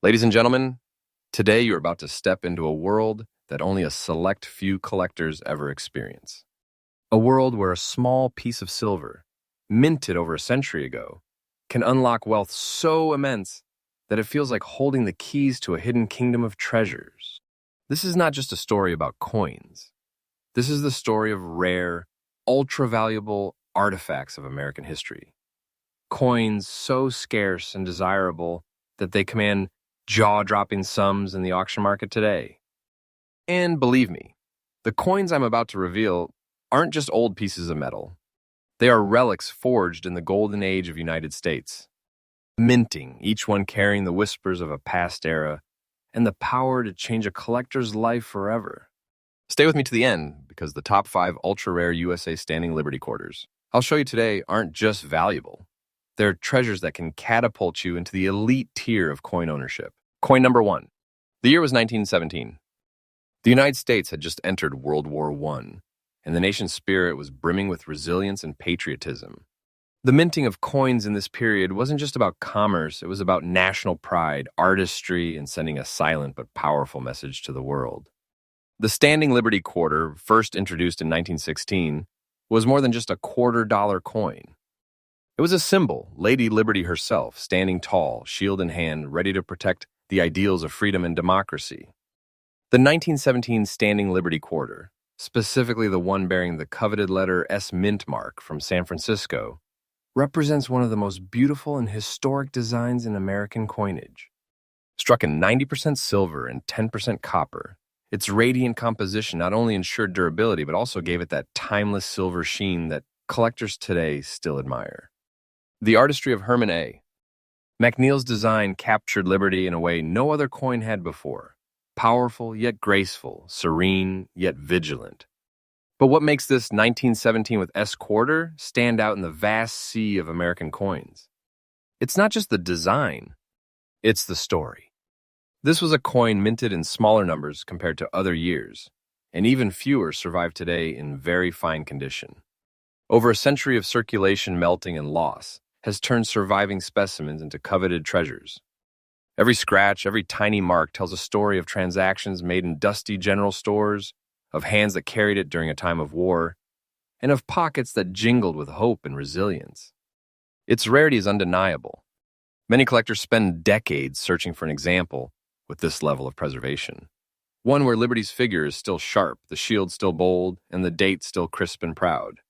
Ladies and gentlemen, today you're about to step into a world that only a select few collectors ever experience. A world where a small piece of silver, minted over a century ago, can unlock wealth so immense that it feels like holding the keys to a hidden kingdom of treasures. This is not just a story about coins. This is the story of rare, ultra-valuable artifacts of American history. Coins so scarce and desirable that they command jaw-dropping sums in the auction market today. And believe me, the coins I'm about to reveal aren't just old pieces of metal. They are relics forged in the golden age of the United States, minting, each one carrying the whispers of a past era and the power to change a collector's life forever. Stay with me to the end, because the top 5 ultra-rare USA Standing Liberty Quarters I'll show you today aren't just valuable. They're treasures that can catapult you into the elite tier of coin ownership. Coin number 1. The year was 1917. The United States had just entered World War I, and the nation's spirit was brimming with resilience and patriotism. The minting of coins in this period wasn't just about commerce, it was about national pride, artistry, and sending a silent but powerful message to the world. The Standing Liberty Quarter, first introduced in 1916, was more than just a $quarter coin. It was a symbol, Lady Liberty herself, standing tall, shield in hand, ready to protect the ideals of freedom and democracy. The 1917 Standing Liberty Quarter, specifically the one bearing the coveted letter S mint mark from San Francisco, represents one of the most beautiful and historic designs in American coinage. Struck in 90% silver and 10% copper, its radiant composition not only ensured durability but also gave it that timeless silver sheen that collectors today still admire. The artistry of Herman A. McNeil's design captured liberty in a way no other coin had before. Powerful yet graceful, serene yet vigilant. But what makes this 1917 with S quarter stand out in the vast sea of American coins? It's not just the design, it's the story. This was a coin minted in smaller numbers compared to other years, and even fewer survive today in very fine condition. Over a century of circulation, melting, and loss has turned surviving specimens into coveted treasures. Every scratch, every tiny mark tells a story of transactions made in dusty general stores, of hands that carried it during a time of war, and of pockets that jingled with hope and resilience. Its rarity is undeniable. Many collectors spend decades searching for an example with this level of preservation. One where Liberty's figure is still sharp, the shield still bold, and the date still crisp and proud.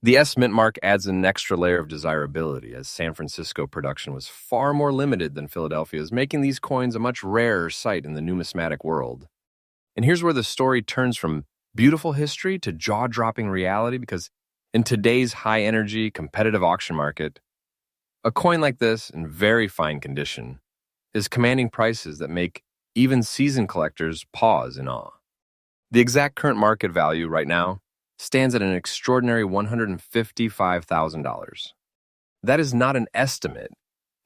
The S mint mark adds an extra layer of desirability, as San Francisco production was far more limited than Philadelphia's, making these coins a much rarer sight in the numismatic world. And here's where the story turns from beautiful history to jaw-dropping reality, because in today's high-energy, competitive auction market, a coin like this, in very fine condition, is commanding prices that make even seasoned collectors pause in awe. The exact current market value right now stands at an extraordinary $155,000. That is not an estimate,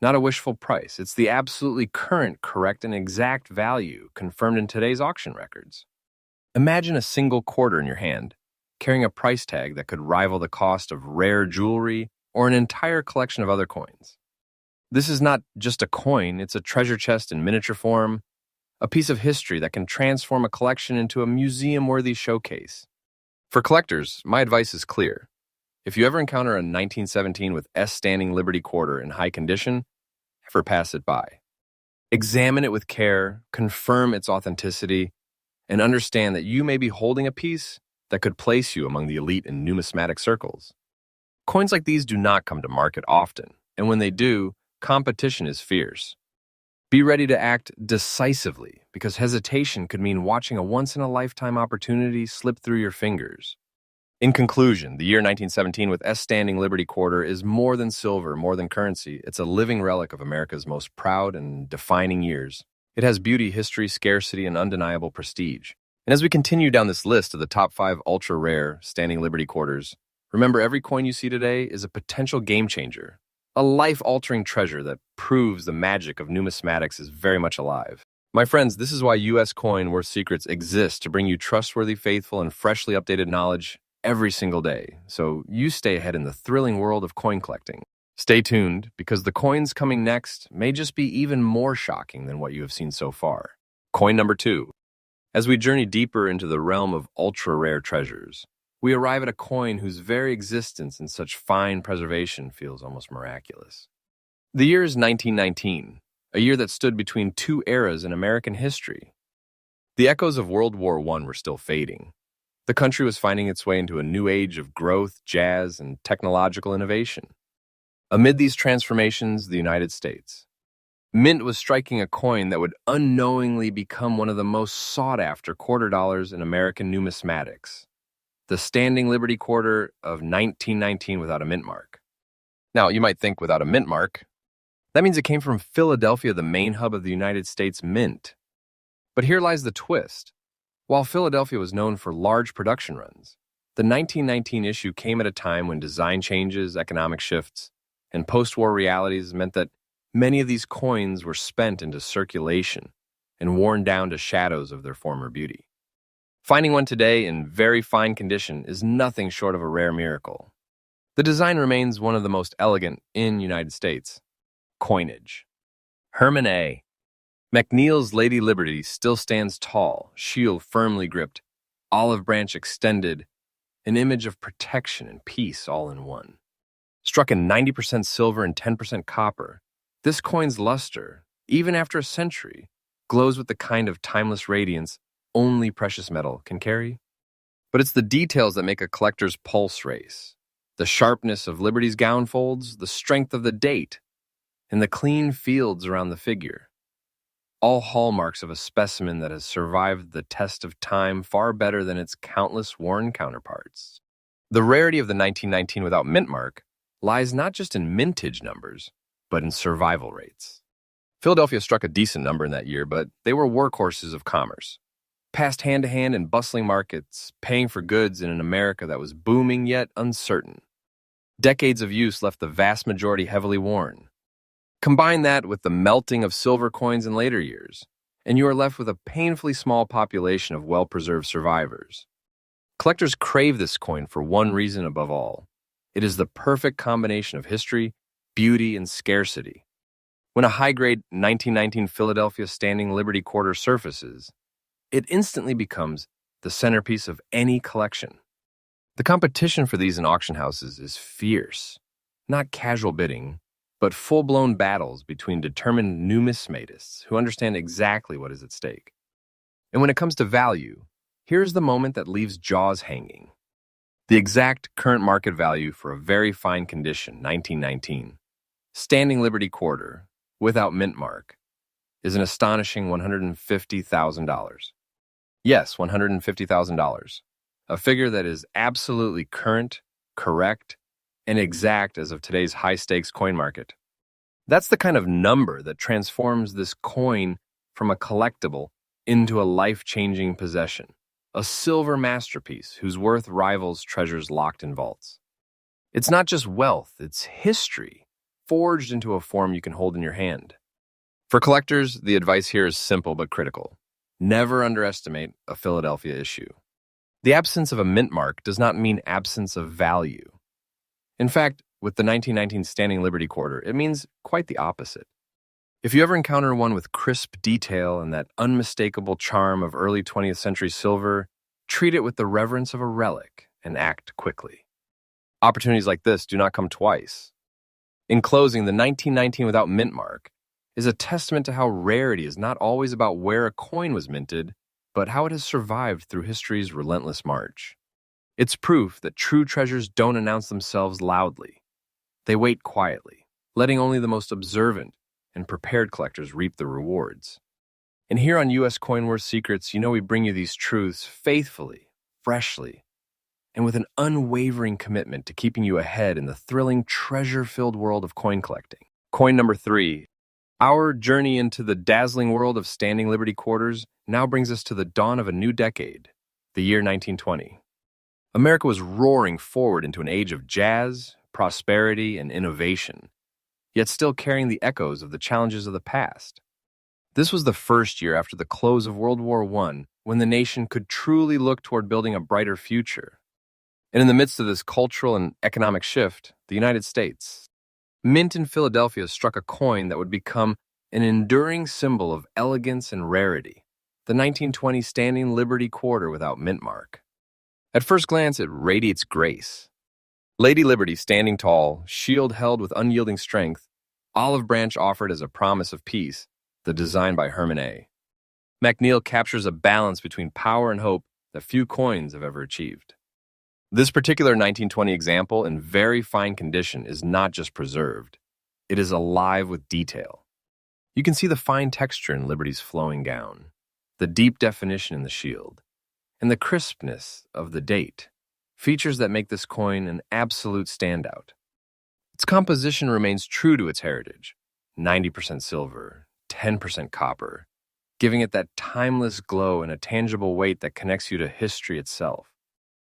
not a wishful price. It's the absolutely current, correct, and exact value confirmed in today's auction records. Imagine a single quarter in your hand, carrying a price tag that could rival the cost of rare jewelry or an entire collection of other coins. This is not just a coin, it's a treasure chest in miniature form, a piece of history that can transform a collection into a museum-worthy showcase. For collectors, my advice is clear. If you ever encounter a 1917 with S Standing Liberty Quarter in high condition, never pass it by. Examine it with care, confirm its authenticity, and understand that you may be holding a piece that could place you among the elite in numismatic circles. Coins like these do not come to market often, and when they do, competition is fierce. Be ready to act decisively, because hesitation could mean watching a once-in-a-lifetime opportunity slip through your fingers. In conclusion, the year 1917 with S Standing Liberty Quarter is more than silver, more than currency. It's a living relic of America's most proud and defining years. It has beauty, history, scarcity, and undeniable prestige. And as we continue down this list of the top 5 ultra-rare Standing Liberty Quarters, remember, every coin you see today is a potential game-changer. A life-altering treasure that proves the magic of numismatics is very much alive. My friends, this is why U.S. Coin Worth Secrets exists, to bring you trustworthy, faithful, and freshly updated knowledge every single day, so you stay ahead in the thrilling world of coin collecting. Stay tuned, because the coins coming next may just be even more shocking than what you have seen so far. Coin number 2. As we journey deeper into the realm of ultra-rare treasures, we arrive at a coin whose very existence in such fine preservation feels almost miraculous. The year is 1919, a year that stood between two eras in American history. The echoes of World War I were still fading. The country was finding its way into a new age of growth, jazz, and technological innovation. Amid these transformations, the United States. Mint was striking a coin that would unknowingly become one of the most sought-after quarter dollars in American numismatics, the Standing Liberty Quarter of 1919 without a mint mark. Now, you might think without a mint mark, that means it came from Philadelphia, the main hub of the United States Mint. But here lies the twist. While Philadelphia was known for large production runs, the 1919 issue came at a time when design changes, economic shifts, and post-war realities meant that many of these coins were spent into circulation and worn down to shadows of their former beauty. Finding one today in very fine condition is nothing short of a rare miracle. The design remains one of the most elegant in United States coinage. Herman A. McNeil's Lady Liberty still stands tall, shield firmly gripped, olive branch extended, an image of protection and peace all in one. Struck in 90% silver and 10% copper, this coin's luster, even after a century, glows with the kind of timeless radiance only precious metal can carry. But it's the details that make a collector's pulse race. The sharpness of Liberty's gown folds, the strength of the date, and the clean fields around the figure. All hallmarks of a specimen that has survived the test of time far better than its countless worn counterparts. The rarity of the 1919 without mint mark lies not just in mintage numbers, but in survival rates. Philadelphia struck a decent number in that year, but they were workhorses of commerce. Passed hand-to-hand in bustling markets, paying for goods in an America that was booming yet uncertain. Decades of use left the vast majority heavily worn. Combine that with the melting of silver coins in later years, and you are left with a painfully small population of well-preserved survivors. Collectors crave this coin for one reason above all. It is the perfect combination of history, beauty, and scarcity. When a high-grade 1919 Philadelphia Standing Liberty Quarter surfaces, it instantly becomes the centerpiece of any collection. The competition for these in auction houses is fierce, not casual bidding, but full-blown battles between determined numismatists who understand exactly what is at stake. And when it comes to value, here's the moment that leaves jaws hanging. The exact current market value for a very fine condition 1919 Standing Liberty Quarter, without mint mark, is an astonishing $150,000. Yes, $150,000, a figure that is absolutely current, correct, and exact as of today's high-stakes coin market. That's the kind of number that transforms this coin from a collectible into a life-changing possession, a silver masterpiece whose worth rivals treasures locked in vaults. It's not just wealth, it's history, forged into a form you can hold in your hand. For collectors, the advice here is simple but critical. Never underestimate a Philadelphia issue. The absence of a mint mark does not mean absence of value. In fact, with the 1919 Standing Liberty Quarter, it means quite the opposite. If you ever encounter one with crisp detail and that unmistakable charm of early 20th century silver, treat it with the reverence of a relic and act quickly. Opportunities like this do not come twice. In closing, the 1919 without mint mark is a testament to how rarity is not always about where a coin was minted, but how it has survived through history's relentless march. It's proof that true treasures don't announce themselves loudly. They wait quietly, letting only the most observant and prepared collectors reap the rewards. And here on U.S. Coin Worth Secrets, we bring you these truths faithfully, freshly, and with an unwavering commitment to keeping you ahead in the thrilling, treasure-filled world of coin collecting. Coin number 3. Our journey into the dazzling world of Standing Liberty Quarters now brings us to the dawn of a new decade, the year 1920. America was roaring forward into an age of jazz, prosperity, and innovation, yet still carrying the echoes of the challenges of the past. This was the first year after the close of World War I when the nation could truly look toward building a brighter future. And in the midst of this cultural and economic shift, the United States, Mint in Philadelphia struck a coin that would become an enduring symbol of elegance and rarity, the 1920 Standing Liberty Quarter without mint mark. At first glance, it radiates grace. Lady Liberty standing tall, shield held with unyielding strength, olive branch offered as a promise of peace, the design by Herman A. McNeil captures a balance between power and hope that few coins have ever achieved. This particular 1920 example, in very fine condition, is not just preserved. It is alive with detail. You can see the fine texture in Liberty's flowing gown, the deep definition in the shield, and the crispness of the date, features that make this coin an absolute standout. Its composition remains true to its heritage, 90% silver, 10% copper, giving it that timeless glow and a tangible weight that connects you to history itself.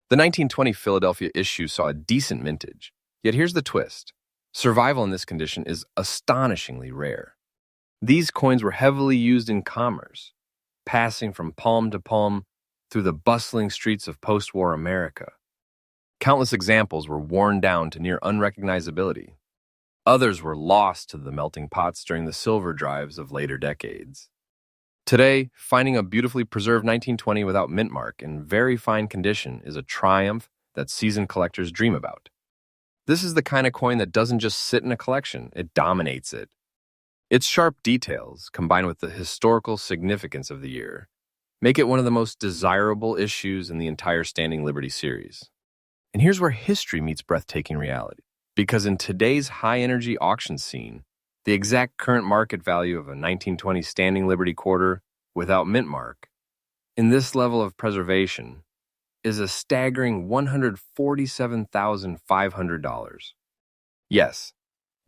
The 1920 Philadelphia issue saw a decent mintage, yet here's the twist. Survival in this condition is astonishingly rare. These coins were heavily used in commerce, passing from palm to palm through the bustling streets of post-war America. Countless examples were worn down to near unrecognizability. Others were lost to the melting pots during the silver drives of later decades. Today, finding a beautifully preserved 1920 without mint mark in very fine condition is a triumph that seasoned collectors dream about. This is the kind of coin that doesn't just sit in a collection, it dominates it. Its sharp details, combined with the historical significance of the year, make it one of the most desirable issues in the entire Standing Liberty series. And here's where history meets breathtaking reality. Because in today's high-energy auction scene, the exact current market value of a 1920 Standing Liberty Quarter without mint mark, in this level of preservation, is a staggering $147,500. Yes,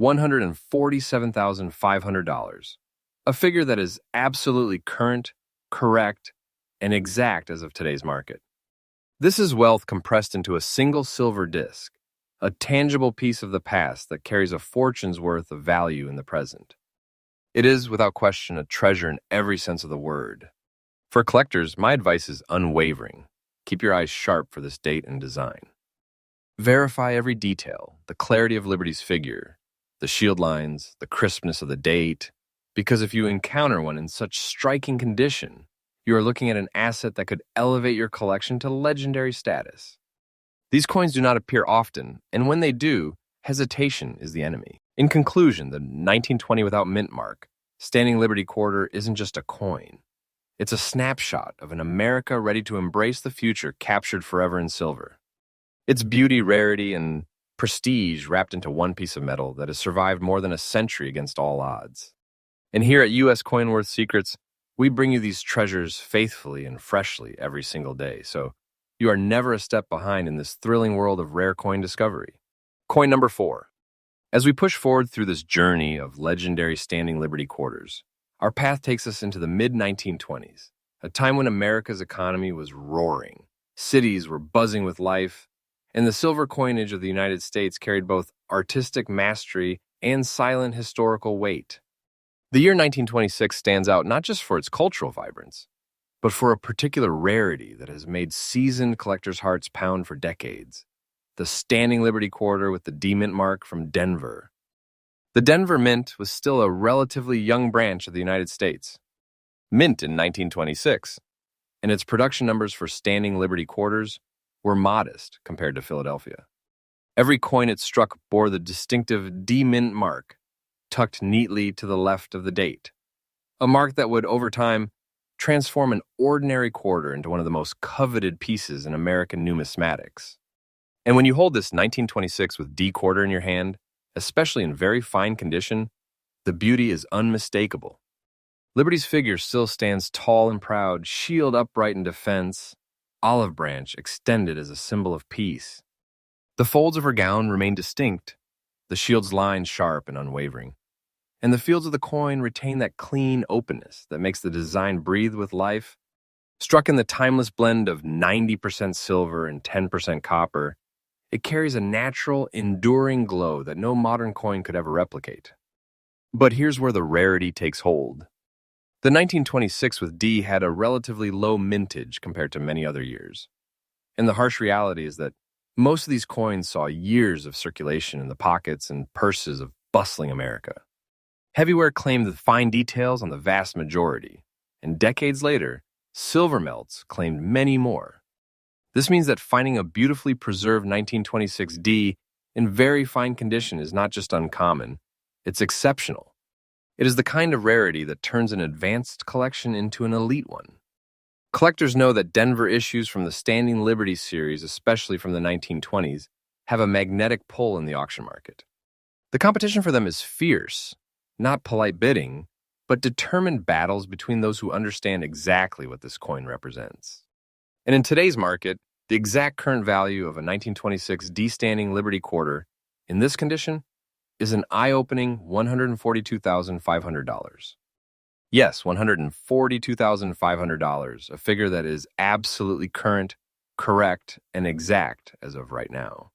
$147,500, a figure that is absolutely current, correct, and exact as of today's market. This is wealth compressed into a single silver disc, a tangible piece of the past that carries a fortune's worth of value in the present. It is, without question, a treasure in every sense of the word. For collectors, my advice is unwavering. Keep your eyes sharp for this date and design. Verify every detail, the clarity of Liberty's figure, the shield lines, the crispness of the date, because if you encounter one in such striking condition, you are looking at an asset that could elevate your collection to legendary status. These coins do not appear often, and when they do, hesitation is the enemy. In conclusion, the 1920 without mint mark, Standing Liberty Quarter isn't just a coin. It's a snapshot of an America ready to embrace the future captured forever in silver. Its beauty, rarity, and prestige wrapped into one piece of metal that has survived more than a century against all odds. And here at U.S. Coin Worth Secrets, we bring you these treasures faithfully and freshly every single day, so you are never a step behind in this thrilling world of rare coin discovery. Coin number 4. As we push forward through this journey of legendary Standing Liberty Quarters, our path takes us into the mid-1920s, a time when America's economy was roaring, cities were buzzing with life, and the silver coinage of the United States carried both artistic mastery and silent historical weight. The year 1926 stands out not just for its cultural vibrance, but for a particular rarity that has made seasoned collectors' hearts pound for decades: the Standing Liberty Quarter with the D-Mint mark from Denver. The Denver Mint was still a relatively young branch of the United States. Mint in 1926, and its production numbers for Standing Liberty Quarters were modest compared to Philadelphia. Every coin it struck bore the distinctive D-Mint mark, tucked neatly to the left of the date, a mark that would, over time, transform an ordinary quarter into one of the most coveted pieces in American numismatics. And when you hold this 1926 with D quarter in your hand, especially in very fine condition, the beauty is unmistakable. Liberty's figure still stands tall and proud, shield upright in defense, olive branch extended as a symbol of peace. The folds of her gown remain distinct, the shield's lines sharp and unwavering, and the fields of the coin retain that clean openness that makes the design breathe with life. Struck in the timeless blend of 90% silver and 10% copper, it carries a natural, enduring glow that no modern coin could ever replicate. But here's where the rarity takes hold. The 1926 with D had a relatively low mintage compared to many other years. And the harsh reality is that most of these coins saw years of circulation in the pockets and purses of bustling America. Heavyware claimed the fine details on the vast majority, and decades later, silver melts claimed many more. This means that finding a beautifully preserved 1926D in very fine condition is not just uncommon, it's exceptional. It is the kind of rarity that turns an advanced collection into an elite one. Collectors know that Denver issues from the Standing Liberty series, especially from the 1920s, have a magnetic pull in the auction market. The competition for them is fierce, not polite bidding, but determined battles between those who understand exactly what this coin represents. And in today's market, the exact current value of a 1926 D-Standing Liberty quarter in this condition is an eye-opening $142,500. Yes, $142,500, a figure that is absolutely current, correct, and exact as of right now.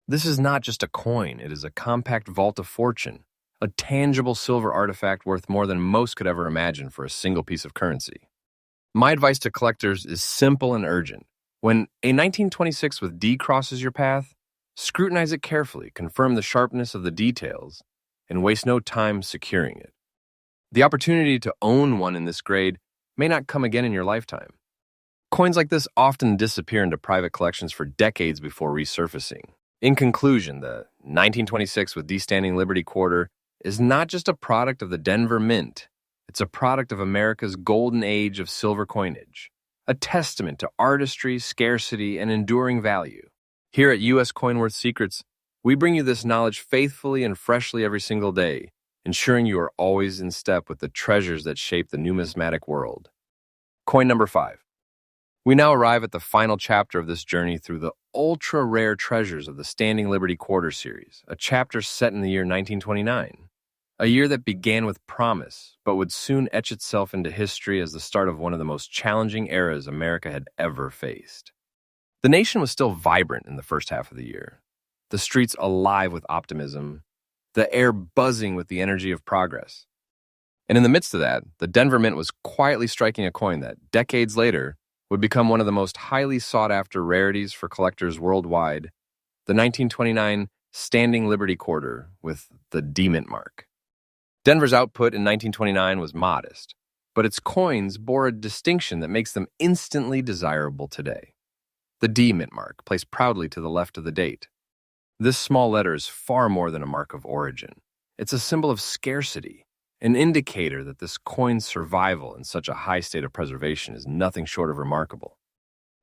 This is not just a coin, it is a compact vault of fortune, a tangible silver artifact worth more than most could ever imagine for a single piece of currency. My advice to collectors is simple and urgent. When a 1926 with D crosses your path, scrutinize it carefully, confirm the sharpness of the details, and waste no time securing it. The opportunity to own one in this grade may not come again in your lifetime. Coins like this often disappear into private collections for decades before resurfacing. In conclusion, the 1926 with D-Standing Liberty quarter is not just a product of the Denver Mint, it's a product of America's golden age of silver coinage, a testament to artistry, scarcity, and enduring value. Here at U.S. Coinworth Secrets, we bring you this knowledge faithfully and freshly every single day, ensuring you are always in step with the treasures that shape the numismatic world. Coin number 5. We now arrive at the final chapter of this journey through the ultra-rare treasures of the Standing Liberty Quarter series, a chapter set in the year 1929, a year that began with promise, but would soon etch itself into history as the start of one of the most challenging eras America had ever faced. The nation was still vibrant in the first half of the year, the streets alive with optimism, the air buzzing with the energy of progress. And in the midst of that, the Denver Mint was quietly striking a coin that, decades later, would become one of the most highly sought-after rarities for collectors worldwide, the 1929 Standing Liberty Quarter with the D-Mint mark. Denver's output in 1929 was modest, but its coins bore a distinction that makes them instantly desirable today. The D-Mint mark, placed proudly to the left of the date. This small letter is far more than a mark of origin. It's a symbol of scarcity, an indicator that this coin's survival in such a high state of preservation is nothing short of remarkable.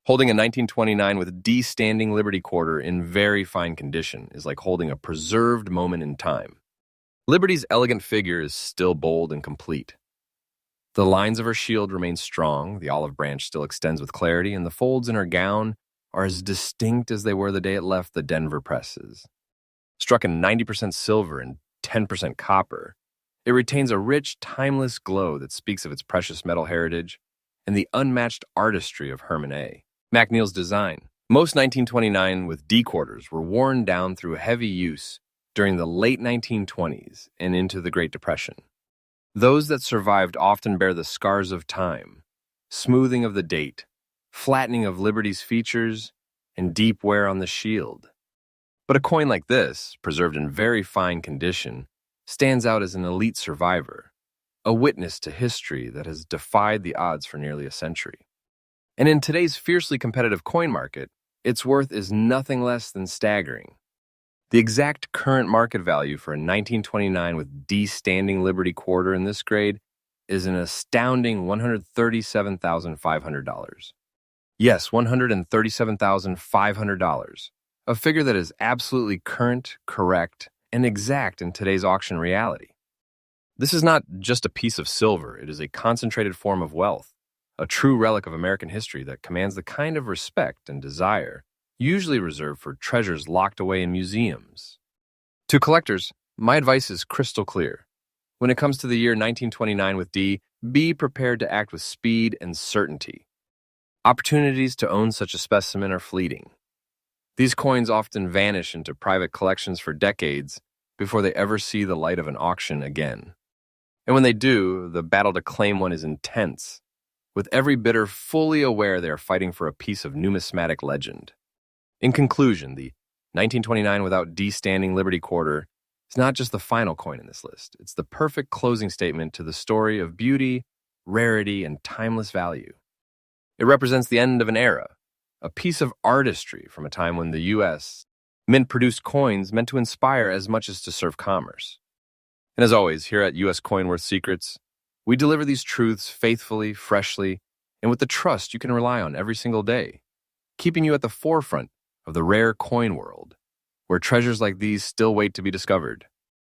Holding a 1929 with D-Standing Liberty quarter in very fine condition is like holding a preserved moment in time. Liberty's elegant figure is still bold and complete. The lines of her shield remain strong, the olive branch still extends with clarity, and the folds in her gown are as distinct as they were the day it left the Denver presses. Struck in 90% silver and 10% copper, it retains a rich, timeless glow that speaks of its precious metal heritage and the unmatched artistry of Herman A. McNeil's design. Most 1929 with D quarters were worn down through heavy use during the late 1920s and into the Great Depression. Those that survived often bear the scars of time, smoothing of the date, flattening of Liberty's features, and deep wear on the shield. But a coin like this, preserved in very fine condition, stands out as an elite survivor, a witness to history that has defied the odds for nearly a century. And in today's fiercely competitive coin market, its worth is nothing less than staggering. The exact current market value for a 1929 with D-Standing Liberty quarter in this grade is an astounding $137,500. Yes, $137,500, a figure that is absolutely current, correct, and exact in today's auction reality. This is not just a piece of silver, it is a concentrated form of wealth, a true relic of American history that commands the kind of respect and desire usually reserved for treasures locked away in museums. To collectors, my advice is crystal clear. When it comes to the year 1929 with D, be prepared to act with speed and certainty. Opportunities to own such a specimen are fleeting. These coins often vanish into private collections for decades before they ever see the light of an auction again. And when they do, the battle to claim one is intense, with every bidder fully aware they are fighting for a piece of numismatic legend. In conclusion, the 1929 without D-Standing Liberty quarter It's not just the final coin in this list, it's the perfect closing statement to the story of beauty, rarity, and timeless value. It represents the end of an era, a piece of artistry from a time when the U.S. Mint produced coins meant to inspire as much as to serve commerce. And as always, here at U.S. Coin Worth Secrets, we deliver these truths faithfully, freshly, and with the trust you can rely on every single day, keeping you at the forefront of the rare coin world, where treasures like these still wait to be discovered.